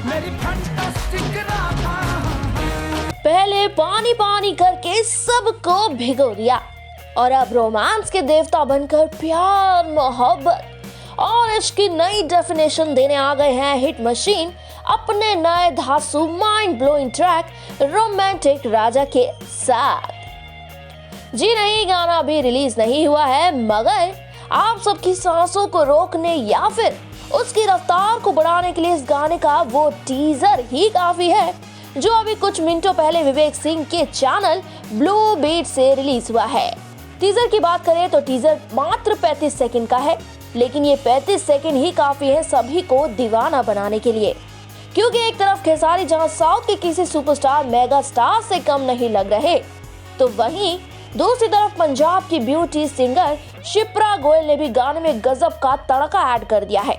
मेरी फैंटास्टिक राधा। पहले पानी पानी करके सबको भिगो दिया और अब रोमांस के देवता बनकर प्यार मोहब्बत और इसकी नई डेफिनेशन देने आ गए हैं हिट मशीन अपने नए धांसू माइंड ब्लोइंग ट्रैक रोमांटिक राजा के साथ। जी नहीं, गाना अभी रिलीज नहीं हुआ है, मगर आप सबकी सांसों को रोकने या फिर उसकी रफ्तार को बढ़ाने के लिए इस गाने का वो टीजर ही काफी है जो अभी कुछ मिनटों पहले विवेक सिंह के चैनल ब्लू बीट से रिलीज हुआ है। टीजर की बात करें तो टीजर मात्र 35 सेकंड का है, लेकिन ये 35 सेकंड ही काफी है सभी को दीवाना बनाने के लिए, क्योंकि एक तरफ खेसारी जहां साउथ के किसी सुपरस्टार मेगा स्टार से कम नहीं लग रहे, तो वहीं दूसरी तरफ पंजाब की ब्यूटी सिंगर शिप्रा गोयल ने भी गाने में गजब का तड़का ऐड कर दिया है।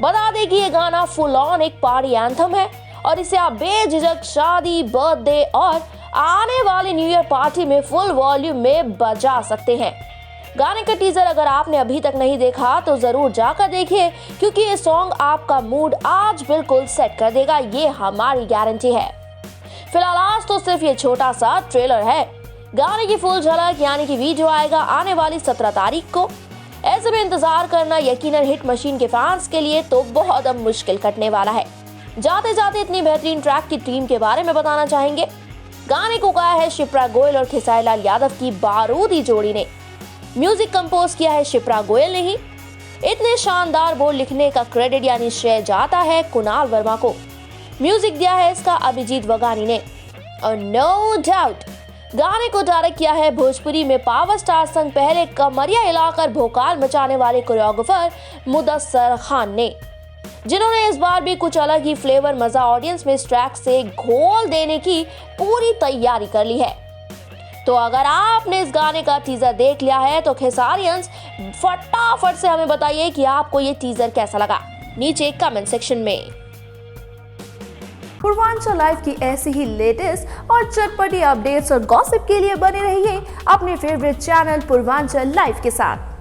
बता दें कि ये गाना फुल ऑन एक पार्टी एंथम है और इसे आप बेझिझक शादी, बर्थडे और आने वाली न्यू ईयर पार्टी में फुल वॉल्यूम में बजा सकते हैं। गाने का टीजर अगर आपने अभी तक नहीं देखा तो जरूर जाकर देखिए, क्योंकि ये सॉन्ग आपका मूड आज बिल्कुल सेट कर देगा, ये हमारी गारंटी है। फिलहाल आज तो सिर्फ ये छोटा सा ट्रेलर है, गाने की फुल झलक यानी कि वीडियो आएगा आने वाली 17 तारीख को। ऐसे में इंतजार करना यकीनन हिट मशीन के फैंस के लिए तो बहुत अब मुश्किल कटने वाला है। जाते जाते इतनी बेहतरीन ट्रैक की टीम के बारे में बताना चाहेंगे। गाने को गाया है शिप्रा गोयल और खेसारी लाल यादव की बारूदी जोड़ी ने। म्यूजिक कंपोज किया है शिप्रा गोयल ने ही। इतने शानदार बोल लिखने का क्रेडिट यानी श्रेय जाता है कुणाल वर्मा को। म्यूजिक दिया है इसका अभिजीत वगानी ने। और नो डाउट गाने को डायरेक्ट किया है भोजपुरी में पावर स्टार संग पहले कमरिया हिलाकर भोकाल मचाने वाले कोरियोग्राफर मुदस्सर खान ने, जिन्होंने इस बार भी कुछ अलग ही फ्लेवर मजा ऑडियंस में इस ट्रैक से घोल देने की पूरी तैयारी कर ली है। तो अगर आपने इस गाने का टीजर देख लिया है तो खेसारियंस फटाफट से हमें बताइए कि आपको ये टीजर कैसा लगा, नीचे कमेंट सेक्शन में। पूर्वांचल लाइव की ऐसी ही लेटेस्ट और चटपटी अपडेट्स और गॉसिप के लिए बने रहिए अपने फेवरेट चैनल पूर्वांचल लाइव के साथ।